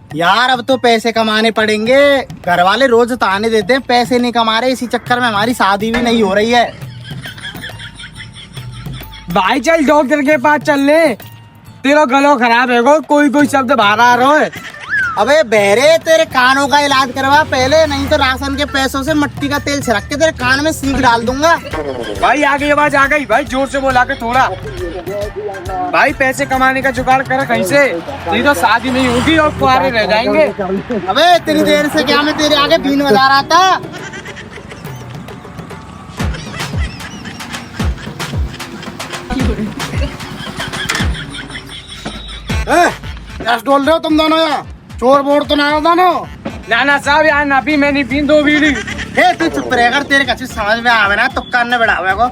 यार अब तो पैसे कमाने पड़ेंगे। घर वाले रोज ताने देते हैं, पैसे नहीं कमा रहे, इसी चक्कर में हमारी शादी भी नहीं हो रही है। भाई चल डॉक्टर के पास चल ले, तेरा गला खराब है गो, कोई कोई शब्द बाहर आ रहा है। अबे बहरे, तेरे कानों का इलाज करवा पहले, नहीं तो राशन के पैसों से मिट्टी का तेल छिड़क के तेरे कान में सींग डाल दूंगा। भाई आगे आवाज आ गई, भाई जोर से बोला के थोड़ा। भाई पैसे कमाने का जुगाड़ कर कहीं से, नहीं तो शादी नहीं होगी और कुआरे रह जाएंगे। अबे इतनी देर से क्या मैं तेरे आगे बीन बजा रहा था। कैसे डोल रहे हो तुम दोनों? यहाँ चोर बोर तो ना हो दोनों? ना साहब यार ना पी, मैं नहीं पी दो बीड़ी। हे तू चुप रह, अगर तेरे कच्ची समझ में आवे ना तो कान ने बढ़ावे को।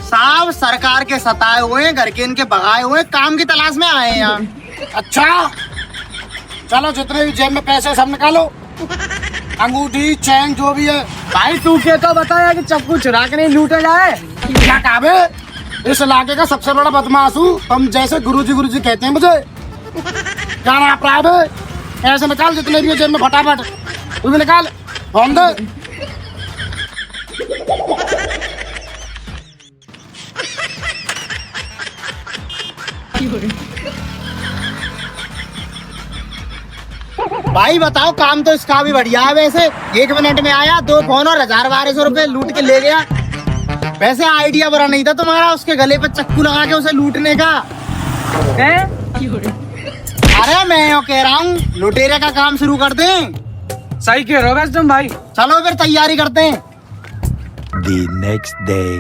साहब सरकार के सताए हुए हैं, घर के इनके भगाए हुए हैं, काम की तलाश में आए हैं यहाँ। अच्छा चलो, जितने भी जेब में पैसे सब निकालो, अंगूठी चैन जो भी है। भाई तू क्या तो बताया कि चक्कू चुरा के नहीं लूटा जाए। क्या काम है? इस इलाके का सबसे बड़ा बदमाश हूँ, तुम जैसे गुरुजी कहते हैं मुझे। क्या ना अपराध है? पैसे निकाल जितने भी है जेब में, फटाफट तू भी निकाल, फोन दे। भाई बताओ, काम तो इसका भी बढ़िया है वैसे। 1 मिनट में आया, 2 फोन और 1000-1200 रुपए लूट के ले गया। वैसे आइडिया बुरा नहीं था तुम्हारा, उसके गले पे चक्कू लगा के उसे लूटने का। अरे मैं यो कह रहा हूँ, लुटेरे का काम शुरू कर दें। सही कह रहे हो वैसे तुम भाई। चलो फिर तैयारी करते हैं। The next day.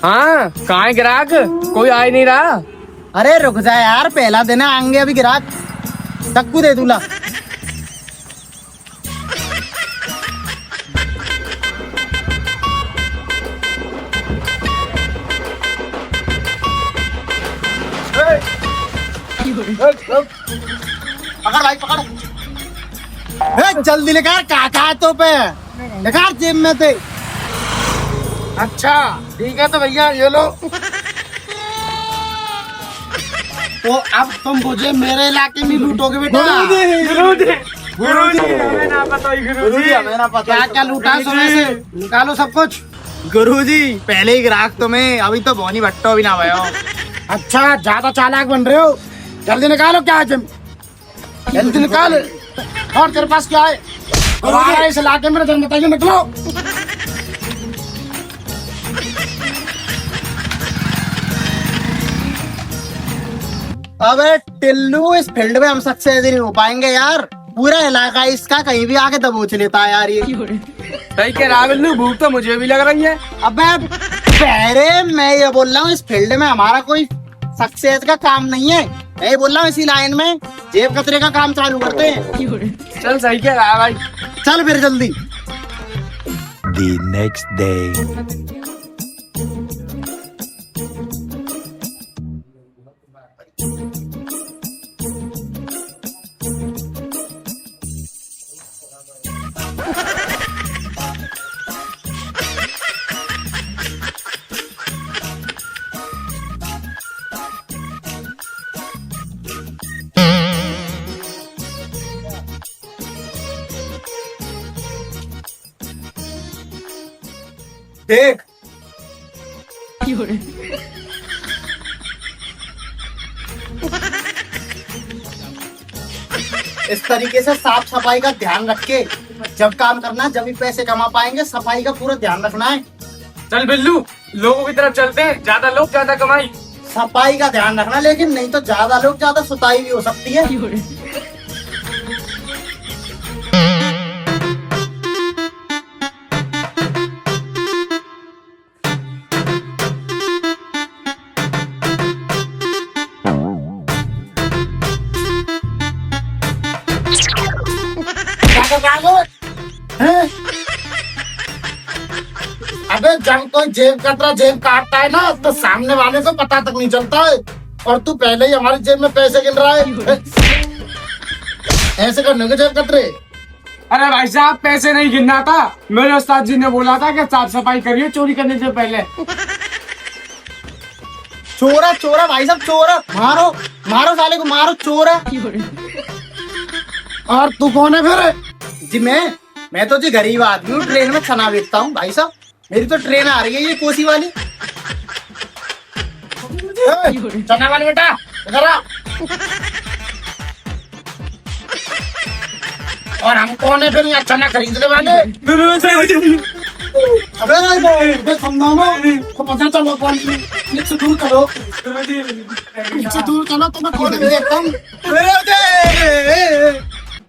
हाँ कहाँ है ग्राहक, कोई आ ही नहीं रहा। अरे रुक जा यार, पहला दिन है, आएंगे अभी ग्राहक। चक्कू दे दूला। पकड़ भाई पकड़। जल्दी निकाल, काका तो पे निकाल, जेब में थे। अच्छा ठीक है, तो भैया ये लो। तो अब तुम मुझे मेरे इलाके में लूटोगे बेटा? गुरुजी हमें ना पता ही, गुरुजी हमें ना पता। क्या क्या लूटा है सुबह से? निकालो सब कुछ। गुरुजी पहले ही ग्राहक तुम्हें, अभी तो बोनी भट्टो भी ना भयो। अच्छा ज्यादा चालाक बन रहे हो, जल्दी निकालो क्या है जिम, जल्दी निकाल। और तेरे पास क्या है? हमारा इस इलाके में जल्दी बताइए, निकलो। अबे टिल्लू, इस फील्ड में हम सक्सेस नहीं हो पाएंगे यार। पूरा इलाका इसका कहीं भी आके दबोच लेता है यार ये। सही कह रहा बिल्लू, भूख तो मुझे भी लग रही है। अबे पहले मैं ये बोल रहा हूँ, इस फील्ड में हमारा कोई सक्सेस का काम नहीं है। मैं ये बोल रहा हूँ, इसी लाइन में जेब कतरे का काम चालू करते हैं। चल सही कह रहा है भाई। चल फिर जल्दी। The next day. देख इस तरीके से साफ सफाई का ध्यान रख के जब काम करना, जब भी पैसे कमा पाएंगे। सफाई का पूरा ध्यान रखना है। चल बिल्लू, लोगों की तरफ चलते हैं, ज्यादा लोग ज्यादा कमाई। सफाई का ध्यान रखना, लेकिन नहीं तो ज्यादा लोग ज्यादा सुताई भी हो सकती है। हैं? अबे जब कोई जेब कतरा जेब काटता है ना, तो सामने वाले को पता तक नहीं चलता है, और तू पहले ही हमारी जेब में पैसे गिन रहा है। ऐसे करने के जेब कतरे। अरे भाई साहब, पैसे नहीं गिनना था, मेरे उस्ताद जी ने बोला था कि साफ सफाई करिए चोरी करने से पहले। चोरा भाई साहब चोरा। मारो मारो साले को मारो, चोरा। और तू कौन है फिर? जी मैं तो जी गरीब आदमी हूँ, ट्रेन में चना बेचता हूँ भाई साहब। मेरी तो ट्रेन आ रही है ये कोसी वाली। चना वाली बेटा इधर आ। और हम कौन है फिर यहाँ चना खरीदने वाले? अबे समझाओ तो पता चलो कौन। इससे दूर करो, इससे दूर चलो तो मैं खोल देता हूँ।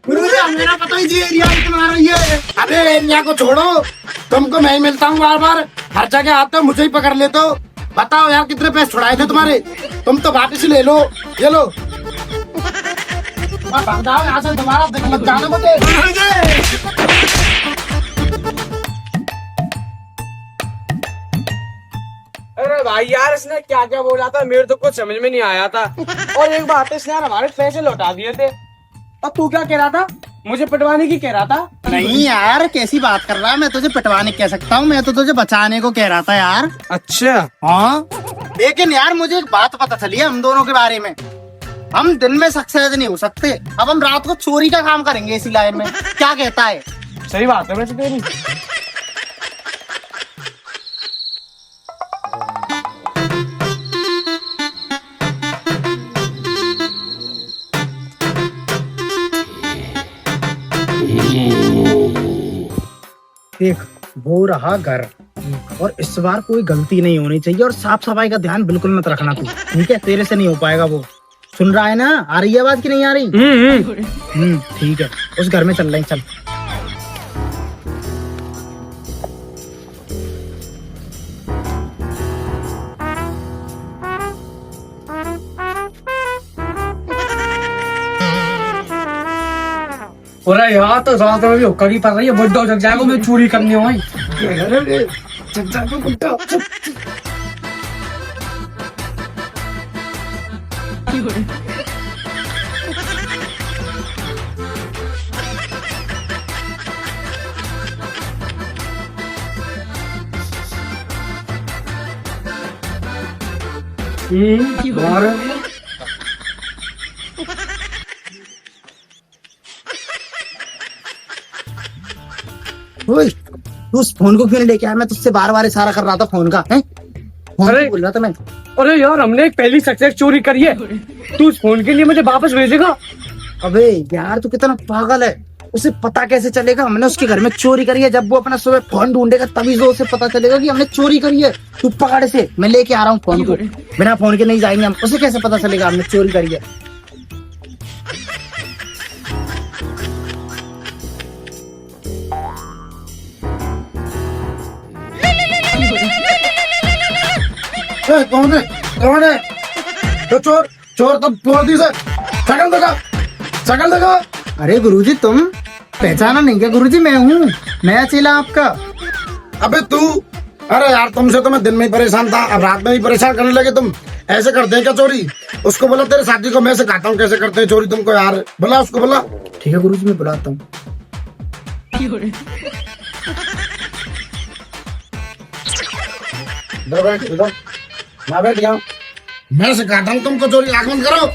मेरा पता ही जी एरिया तुम्हारा ये। अबे एरिया को छोड़ो, तुमको मैं ही मिलता हूँ बार बार, हर जगह आते हो मुझे ही पकड़ लेते हो। बताओ यार कितने पैसे छुड़ाए थे तुम्हारे? तुम तो वापिस ही ले लो, ये लो। भाग जाओ यहाँ से, दोबारा देख मत जाना मुझे। अरे भाई यार इसने क्या क्या बोला था, मेरे तो कुछ समझ में नहीं आया था। और एक बात है, इसने यार हमारे पैसे लौटा दिए थे। और तू क्या कह रहा था? मुझे पिटवाने की कह रहा था? नहीं यार, कैसी बात कर रहा है? मैं तुझे पिटवाने कह सकता हूँ, मैं तो तुझे बचाने को कह रहा था यार। अच्छा हाँ, लेकिन यार मुझे एक बात पता चली है हम दोनों के बारे में। हम दिन में सक्सेस नहीं हो सकते, अब हम रात को चोरी का काम करेंगे इसी लाइन में। क्या कहता है? सही बात है वैसे तेरी। देख, वो रहा घर, और इस बार कोई गलती नहीं होनी चाहिए, और साफ सफाई का ध्यान बिल्कुल मत रखना तू, ठीक है? तेरे से नहीं हो पाएगा वो। सुन रहा है ना? आ रही है आवाज की नहीं आ रही? ठीक है, उस घर में चल रहे हैं, चल। अरे यार तो रात में भी हुक्का की पड़ रही है, बुड्ढा जग जाएगा, मैं चोरी करनी हो। ओए, तू उस फोन को क्यों नहीं लेके आया? मैं तुझसे बार बार इशारा कर रहा था फोन का, है? फोन अरे को बोल रहा था मैं। अरे यार हमने एक पहली सक्सेस चोरी करी है, तू उस फोन के लिए मुझे वापस भेजेगा? अबे यार तू कितना पागल है, उसे पता कैसे चलेगा हमने उसके घर में चोरी करी है? जब वो अपना सुबह फोन ढूंढेगा तभी तो उसे पता चलेगा कि हमने चोरी करी है। तू पकड़ से, मैं लेके आ रहा हूँ फोन को। बिना फोन के नहीं जाएंगे हम, उसे कैसे पता चलेगा हमने चोरी करी है? कौन है? कौन है? तो चोर चोर तो तोड़ दी सर। शकल देखा, शकल देखा। अरे गुरुजी, तुम पहचाना नहीं क्या? गुरुजी मैं हूँ, नया चेला आपका। अबे तू, अरे यार तुमसे तो मैं दिन में ही परेशान था, अब रात में ही परेशान करने लगे तुम। ऐसे करते हैं क्या चोरी? उसको बोला तेरे साथी को, मैं सिखाता हूँ कैसे करते हैं चोरी तुमको यार। बोला उसको, बोला। ठीक है गुरुजी, मैं बुलाता हूँ। इधर बैठ, इधर। मैं बैठ गया, मैं सिखाता हूँ तुमको चोरी। आंख बंद करो।